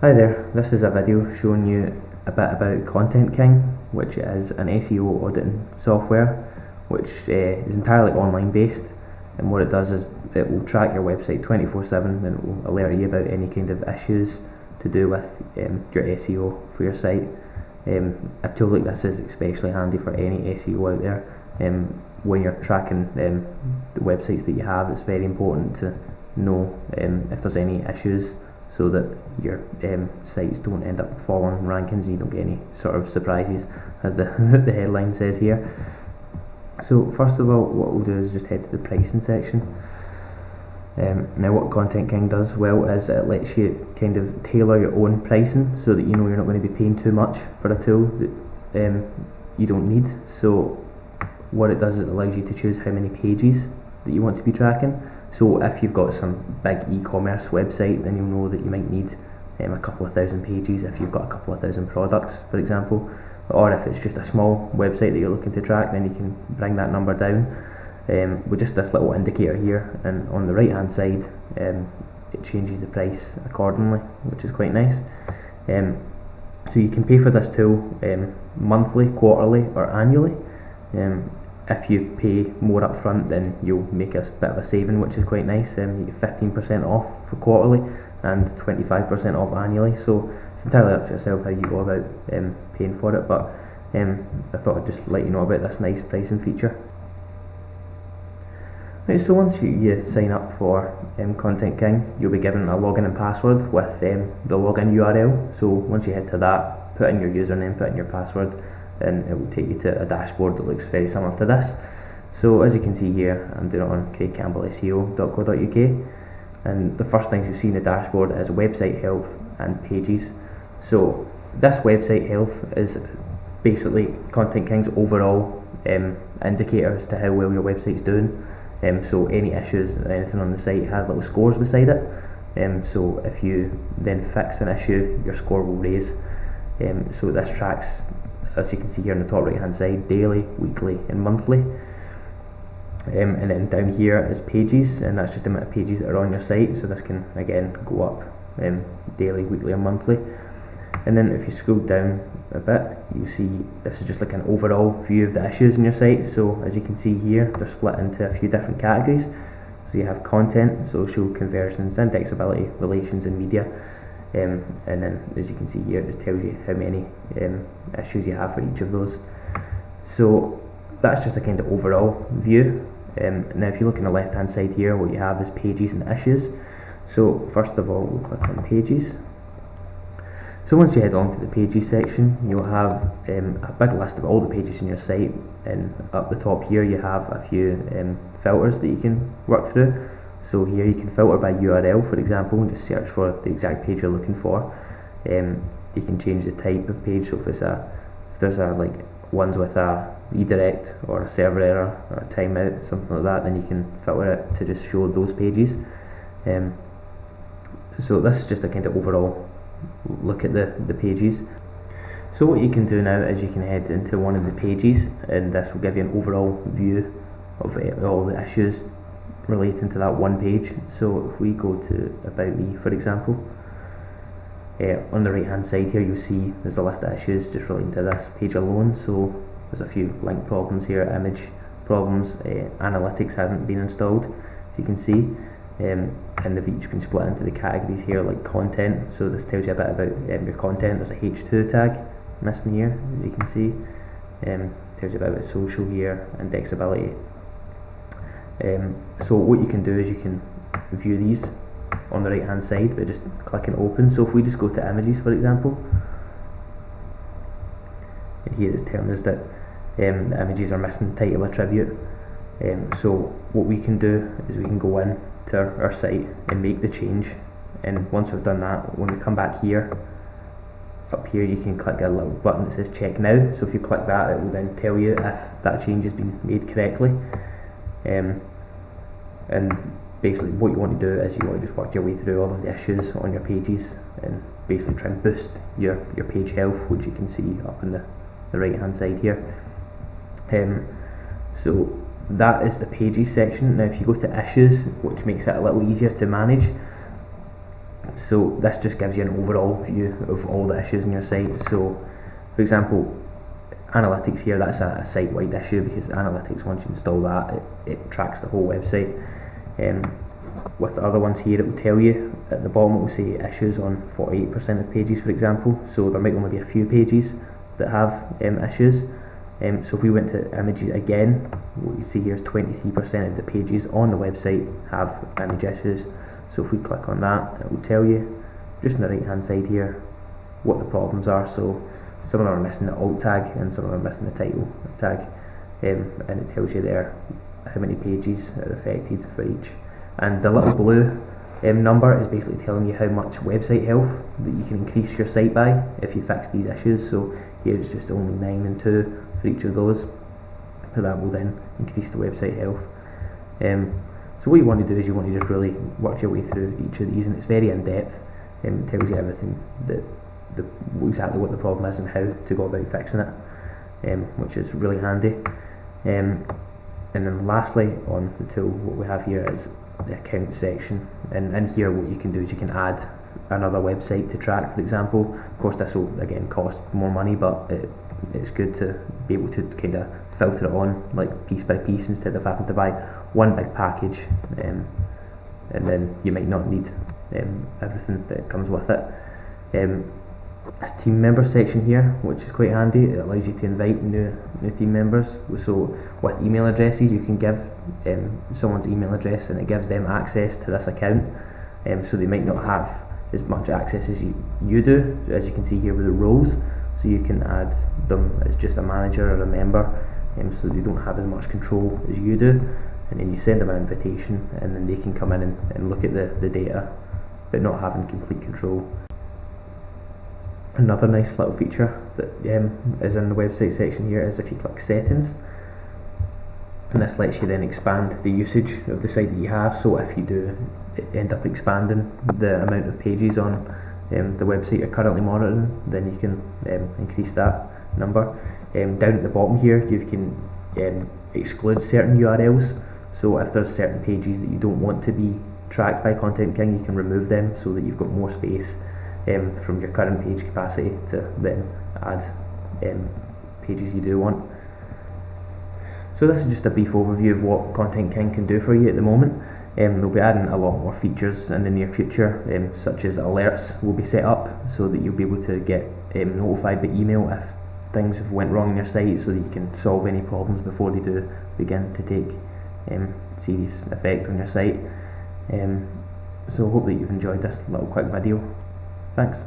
Hi there, this is a video showing you a bit about Content King, which is an SEO auditing software which is entirely online based, and what it does is it will track your website 24/7 and it will alert you about any kind of issues to do with your SEO for your site. A tool like this is especially handy for any SEO out there. When you're tracking the websites that you have, it's very important to know if there's any issues, so that your sites don't end up falling in rankings and you don't get any sort of surprises, as the, the headline says here. So first of all, what we'll do is just head to the pricing section. Now what Content King does well is it lets you kind of tailor your own pricing so that you know you're not going to be paying too much for a tool that you don't need. So what it does is it allows you to choose how many pages that you want to be tracking. So if you've got some big e-commerce website, then you'll know that you might need a couple of thousand pages if you've got a couple of thousand products, for example. Or if it's just a small website that you're looking to track, then you can bring that number down with just this little indicator here, and on the right hand side it changes the price accordingly, which is quite nice. So you can pay for this tool monthly, quarterly or annually. If you pay more up front, then you'll make a bit of a saving, which is quite nice. You get 15% off for quarterly and 25% off annually, so it's entirely up to yourself how you go about paying for it, but I thought I'd just let you know about this nice pricing feature. Right, so once you sign up for Content King, you'll be given a login and password with the login URL. So once you head to that, put in your username, put in your password, and it will take you to a dashboard that looks very similar to this. So as you can see here, I'm doing it on craigcampbellseo.co.uk, and the first things you see in the dashboard is website health and pages. So this website health is basically Content King's overall indicator as to how well your website's doing. So any issues or anything on the site has little scores beside it. So if you then fix an issue, your score will raise. So this tracks, as you can see here on the top right hand side, daily, weekly and monthly. And then down here is pages, and that's just the amount of pages that are on your site, so this can again go up daily, weekly or monthly. And then if you scroll down a bit, you see this is just like an overall view of the issues in your site. So as you can see here, they're split into a few different categories. So you have content, social, conversions, indexability, relations and media. And then as you can see here, it just tells you how many issues you have for each of those. So that's just a kind of overall view. Now if you look on the left hand side here, what you have is pages and issues. So first of all, we'll click on pages. So once you head on to the pages section, you'll have a big list of all the pages in your site, and up the top here you have a few filters that you can work through. So here you can filter by URL, for example, and just search for the exact page you're looking for. You can change the type of page, so if there's like ones with a redirect or a server error or a timeout, something like that, then you can filter it to just show those pages. So this is just a kind of overall look at the pages. So what you can do now is you can head into one of the pages, and this will give you an overall view of all the issues relating to that one page. So if we go to About Me, for example, on the right hand side here you'll see there's a list of issues just relating to this page alone. So there's a few link problems here, image problems, analytics hasn't been installed, as you can see, and they've each been split into the categories here, like content. So this tells you a bit about your content. There's a H2 tag missing here, as you can see. Tells you about social here, indexability. So what you can do is you can view these on the right hand side by just clicking open. So if we just go to images, for example, and here it's telling us that the images are missing title attribute. So what we can do is we can go in to our site and make the change, and once we've done that, when we come back here, up here you can click a little button that says check now. So if you click that, it will then tell you if that change has been made correctly. And basically what you want to do is you want to just work your way through all of the issues on your pages and basically try and boost your page health, which you can see up in the right hand side here. So that is the pages section. Now if you go to issues, which makes it a little easier to manage, So this just gives you an overall view of all the issues on your site. So for example, analytics here, that's a site-wide issue, because analytics, once you install that, it tracks the whole website. With the other ones here, it will tell you at the bottom, it will say issues on 48% of pages, for example. So there might only be a few pages that have issues. So if we went to images again, what you see here is 23% of the pages on the website have image issues. So if we click on that, it will tell you just on the right hand side here what the problems are. So some of them are missing the alt tag, and some of them are missing the title tag, and it tells you there how many pages are affected for each. And the little blue number is basically telling you how much website health that you can increase your site by if you fix these issues. So here it's just only 9 and 2 for each of those, but that will then increase the website health. So what you want to do is you want to just really work your way through each of these, and it's very in depth. It tells you everything, exactly what the problem is and how to go about fixing it, which is really handy. And then lastly, on the tool, what we have here is the account section, and in here what you can do is you can add another website to track, for example. Of course this will again cost more money, but it's good to be able to kind of filter it on like piece by piece, instead of having to buy one big package, and then you might not need everything that comes with it. This team member section here, which is quite handy, it allows you to invite new team members. So with email addresses, you can give someone's email address, and it gives them access to this account, so they might not have as much access as you do, as you can see here with the roles. So you can add them as just a manager or a member, so they don't have as much control as you do, and then you send them an invitation, and then they can come in and look at the data, but not having complete control. Another nice little feature that is in the website section here is if you click settings, and this lets you then expand the usage of the site that you have. So if you do end up expanding the amount of pages on the website you're currently monitoring, then you can increase that number. Down at the bottom here, you can exclude certain URLs. So if there's certain pages that you don't want to be tracked by Content King, you can remove them so that you've got more space from your current page capacity to then add pages you do want. So this is just a brief overview of what Content King can do for you at the moment. They'll be adding a lot more features in the near future, such as alerts will be set up so that you'll be able to get notified by email if things have went wrong in your site, so that you can solve any problems before they do begin to take serious effect on your site. So I hope that you've enjoyed this little quick video. Thanks.